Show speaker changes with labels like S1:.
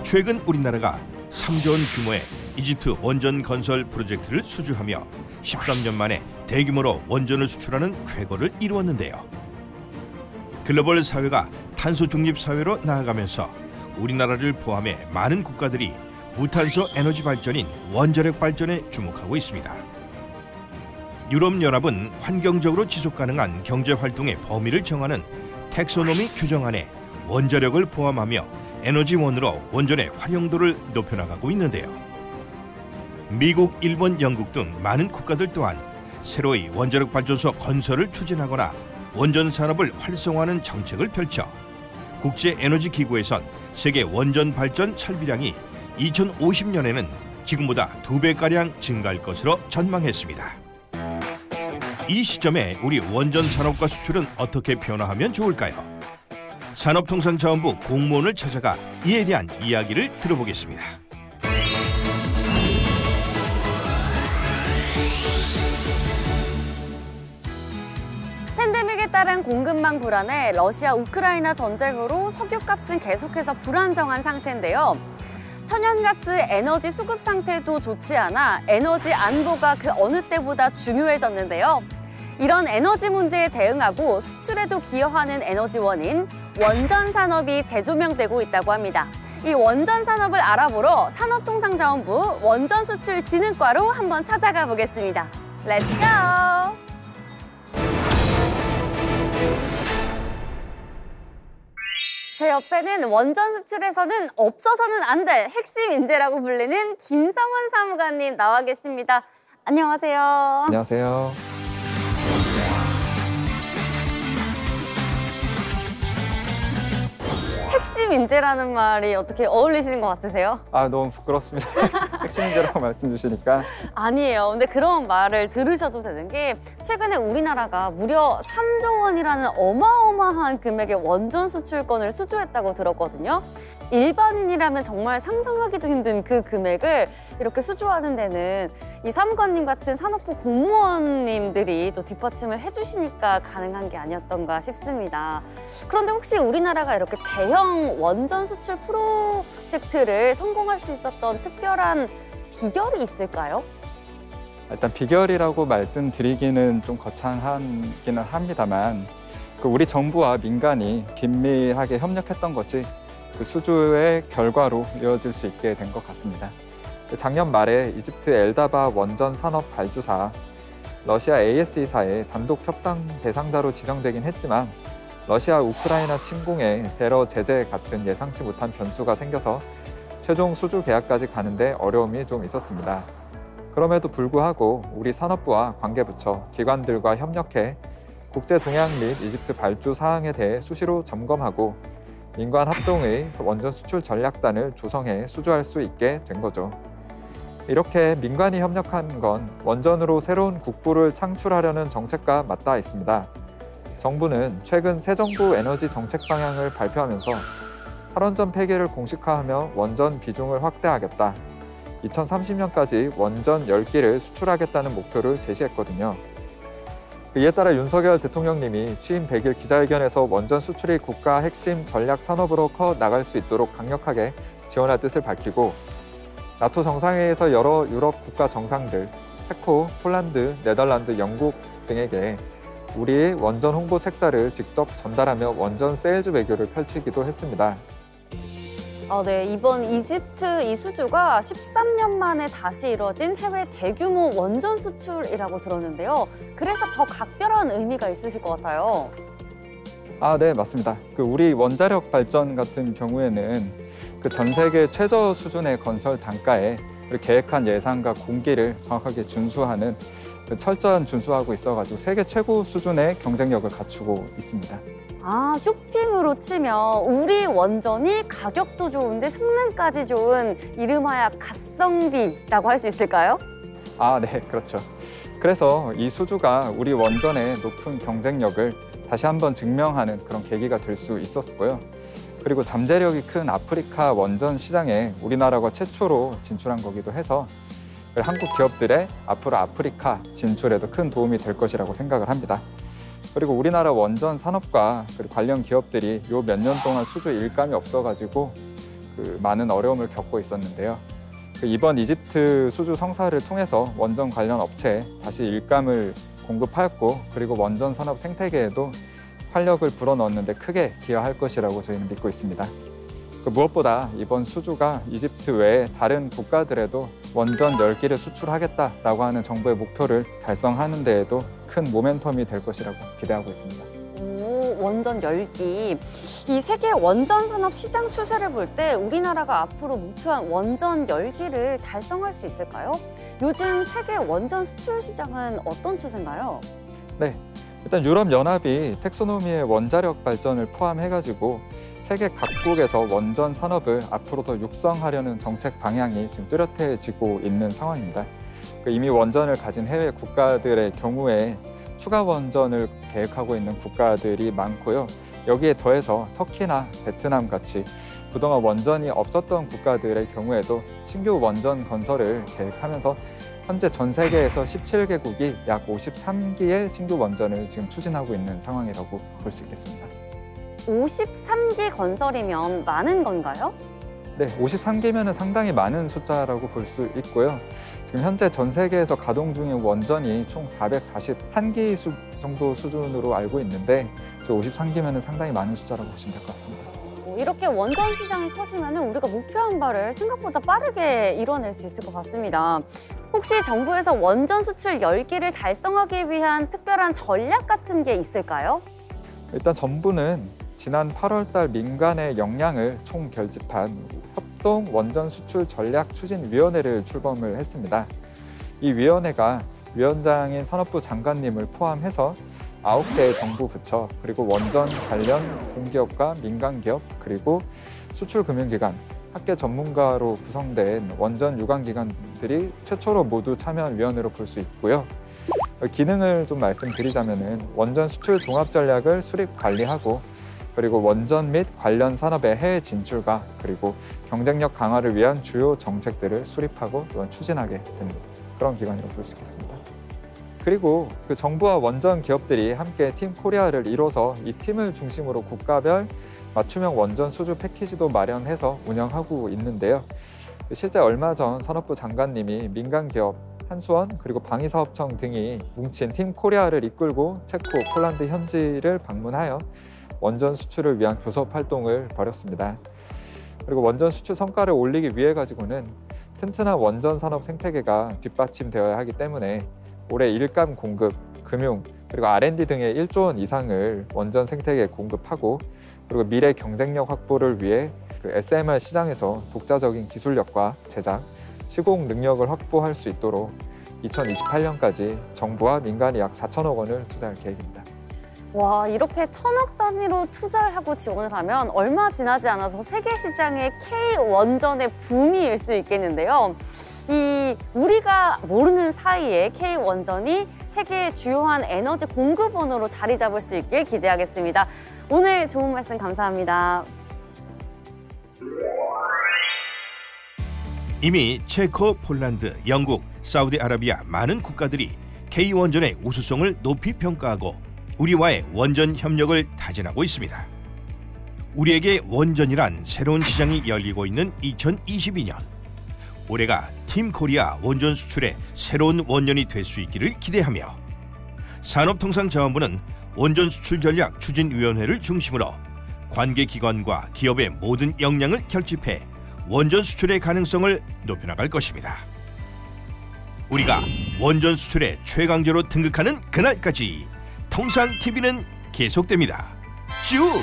S1: 최근 우리나라가 3조 원 규모의 이집트 원전 건설 프로젝트를 수주하며 13년 만에 대규모로 원전을 수출하는 쾌거를 이루었는데요. 글로벌 사회가 탄소 중립 사회로 나아가면서 우리나라를 포함해 많은 국가들이 무탄소 에너지 발전인 원자력 발전에 주목하고 있습니다. 유럽연합은 환경적으로 지속가능한 경제활동의 범위를 정하는 텍소노미 규정안에 원자력을 포함하며 에너지원으로 원전의 활용도를 높여나가고 있는데요. 미국, 일본, 영국 등 많은 국가들 또한 새로이 원자력 발전소 건설을 추진하거나 원전 산업을 활성화하는 정책을 펼쳐 국제에너지기구에선 세계 원전 발전 설비량이 2050년에는 지금보다 2배가량 증가할 것으로 전망했습니다. 이 시점에 우리 원전 산업과 수출은 어떻게 변화하면 좋을까요? 산업통상자원부 공무원을 찾아가 이에 대한 이야기를 들어보겠습니다.
S2: 팬데믹에 따른 공급망 불안에 러시아 우크라이나 전쟁으로 석유값은 계속해서 불안정한 상태인데요. 천연가스 에너지 수급 상태도 좋지 않아 에너지 안보가 그 어느 때보다 중요해졌는데요. 이런 에너지 문제에 대응하고 수출에도 기여하는 에너지원인 원전 산업이 재조명되고 있다고 합니다. 이 원전 산업을 알아보러 산업통상자원부 원전수출진흥과로 한번 찾아가 보겠습니다. 렛츠 고! 제 옆에는 원전 수출에서는 없어서는 안 될 핵심 인재라고 불리는 김성원 사무관님 나와 계십니다. 안녕하세요.
S3: 안녕하세요.
S2: 핵심 인재라는 말이 어떻게 어울리시는 것 같으세요?
S3: 너무 부끄럽습니다. 핵심 인재라고 말씀 주시니까.
S2: 아니에요. 근데 그런 말을 들으셔도 되는 게 최근에 우리나라가 무려 3조 원이라는 어마어마한 금액의 원전 수출권을 수주했다고 들었거든요. 일반인이라면 정말 상상하기도 힘든 그 금액을 이렇게 수주하는 데는 이 사무관님 같은 산업부 공무원님들이 또 뒷받침을 해주시니까 가능한 게 아니었던가 싶습니다. 그런데 혹시 우리나라가 이렇게 대형 원전 수출 프로젝트를 성공할 수 있었던 특별한 비결이 있을까요?
S3: 일단 비결이라고 말씀드리기는 좀 거창하기는 합니다만 우리 정부와 민간이 긴밀하게 협력했던 것이 그 수주의 결과로 이어질 수 있게 된 것 같습니다. 작년 말에 이집트 엘다바 원전 산업 발주사, 러시아 ASE사의 단독 협상 대상자로 지정되긴 했지만 러시아 우크라이나 침공에 테러 제재 같은 예상치 못한 변수가 생겨서 최종 수주 계약까지 가는데 어려움이 좀 있었습니다. 그럼에도 불구하고 우리 산업부와 관계부처, 기관들과 협력해 국제 동향 및 이집트 발주 사항에 대해 수시로 점검하고 민관 합동의 원전 수출 전략단을 조성해 수주할 수 있게 된 거죠. 이렇게 민관이 협력한 건 원전으로 새로운 국부를 창출하려는 정책과 맞닿아 있습니다. 정부는 최근 새 정부 에너지 정책 방향을 발표하면서 탈원전 폐기를 공식화하며 원전 비중을 확대하겠다. 2030년까지 원전 10기를 수출하겠다는 목표를 제시했거든요. 이에 따라 윤석열 대통령님이 취임 100일 기자회견에서 원전 수출이 국가 핵심 전략 산업으로 커 나갈 수 있도록 강력하게 지원할 뜻을 밝히고 나토 정상회의에서 여러 유럽 국가 정상들, 체코, 폴란드, 네덜란드, 영국 등에게 우리의 원전 홍보 책자를 직접 전달하며 원전 세일즈 외교를 펼치기도 했습니다.
S2: 네, 이번 이집트 이 수주가 13년 만에 다시 이뤄진 해외 대규모 원전 수출이라고 들었는데요. 그래서 더 각별한 의미가 있으실 것 같아요.
S3: 네, 맞습니다. 우리 원자력 발전 같은 경우에는 전 세계 최저 수준의 건설 단가에 계획한 예산과 공기를 정확하게 준수하는 철저한 준수하고 있어가지고 세계 최고 수준의 경쟁력을 갖추고 있습니다.
S2: 쇼핑으로 치면 우리 원전이 가격도 좋은데 성능까지 좋은 이름하여 가성비라고 할 수 있을까요?
S3: 네, 그렇죠. 그래서 이 수주가 우리 원전의 높은 경쟁력을 다시 한번 증명하는 그런 계기가 될 수 있었고요. 그리고 잠재력이 큰 아프리카 원전 시장에 우리나라가 최초로 진출한 거기도 해서 한국 기업들의 앞으로 아프리카 진출에도 큰 도움이 될 것이라고 생각을 합니다. 그리고 우리나라 원전 산업과 관련 기업들이 요 몇 년 동안 수주 일감이 없어가지고 많은 어려움을 겪고 있었는데요. 이번 이집트 수주 성사를 통해서 원전 관련 업체에 다시 일감을 공급하였고, 그리고 원전 산업 생태계에도 활력을 불어넣는 데 크게 기여할 것이라고 저희는 믿고 있습니다. 무엇보다 이번 수주가 이집트 외에 다른 국가들에도 원전 10기를 수출하겠다라고 하는 정부의 목표를 달성하는 데에도 큰 모멘텀이 될 것이라고 기대하고 있습니다.
S2: 원전 10기. 이 세계 원전 산업 시장 추세를 볼 때 우리나라가 앞으로 목표한 원전 10기를 달성할 수 있을까요? 요즘 세계 원전 수출 시장은 어떤 추세인가요?
S3: 네, 일단 유럽연합이 텍소노미의 원자력 발전을 포함해가지고 세계 각국에서 원전 산업을 앞으로 더 육성하려는 정책 방향이 지금 뚜렷해지고 있는 상황입니다. 이미 원전을 가진 해외 국가들의 경우에 추가 원전을 계획하고 있는 국가들이 많고요. 여기에 더해서 터키나 베트남 같이 그동안 원전이 없었던 국가들의 경우에도 신규 원전 건설을 계획하면서 현재 전 세계에서 17개국이 약 53기의 신규 원전을 지금 추진하고 있는 상황이라고 볼 수 있겠습니다.
S2: 53기 건설이면 많은 건가요?
S3: 네, 53기면 상당히 많은 숫자라고 볼 수 있고요. 지금 현재 전 세계에서 가동 중인 원전이 총 441기 정도 수준으로 알고 있는데 53기면 상당히 많은 숫자라고 보시면 될 것 같습니다.
S2: 이렇게 원전 시장이 커지면 우리가 목표한 바를 생각보다 빠르게 이뤄낼 수 있을 것 같습니다. 혹시 정부에서 원전 수출 10기를 달성하기 위한 특별한 전략 같은 게 있을까요?
S3: 일단 정부는 지난 8월 달 민간의 역량을 총 결집한 협동 원전 수출 전략 추진위원회를 출범을 했습니다. 이 위원회가 위원장인 산업부 장관님을 포함해서 9개 정부 부처, 그리고 원전 관련 공기업과 민간기업, 그리고 수출금융기관, 학계 전문가로 구성된 원전 유관기관들이 최초로 모두 참여한 위원회로 볼 수 있고요. 기능을 좀 말씀드리자면은 원전 수출 종합 전략을 수립 관리하고, 그리고 원전 및 관련 산업의 해외 진출과 그리고 경쟁력 강화를 위한 주요 정책들을 수립하고 또한 추진하게 되는 그런 기관이라고 볼 수 있겠습니다. 그리고 정부와 원전 기업들이 함께 팀 코리아를 이뤄서 이 팀을 중심으로 국가별 맞춤형 원전 수주 패키지도 마련해서 운영하고 있는데요. 실제 얼마 전 산업부 장관님이 민간 기업, 한수원, 그리고 방위사업청 등이 뭉친 팀 코리아를 이끌고 체코, 폴란드 현지를 방문하여 원전 수출을 위한 교섭 활동을 벌였습니다. 그리고 원전 수출 성과를 올리기 위해 가지고는 튼튼한 원전 산업 생태계가 뒷받침되어야 하기 때문에 올해 일감 공급, 금융, 그리고 R&D 등의 1조 원 이상을 원전 생태계에 공급하고, 그리고 미래 경쟁력 확보를 위해 SMR 시장에서 독자적인 기술력과 제작, 시공 능력을 확보할 수 있도록 2028년까지 정부와 민간이 약 4천억 원을 투자할 계획입니다.
S2: 와, 이렇게 1000억 단위로 투자를 하고 지원을 하면 얼마 지나지 않아서 세계 시장의 K-원전의 붐이 일 수 있겠는데요. 우리가 모르는 사이에 K-원전이 세계의 주요한 에너지 공급원으로 자리 잡을 수 있길 기대하겠습니다. 오늘 좋은 말씀 감사합니다.
S1: 이미 체코, 폴란드, 영국, 사우디아라비아 많은 국가들이 K-원전의 우수성을 높이 평가하고 우리와의 원전 협력을 다짐하고 있습니다. 우리에게 원전이란 새로운 시장이 열리고 있는 2022년. 올해가 팀 코리아 원전 수출의 새로운 원년이 될 수 있기를 기대하며 산업통상자원부는 원전 수출 전략 추진위원회를 중심으로 관계기관과 기업의 모든 역량을 결집해 원전 수출의 가능성을 높여나갈 것입니다. 우리가 원전 수출의 최강자로 등극하는 그날까지 통상TV는 계속됩니다. 쭉!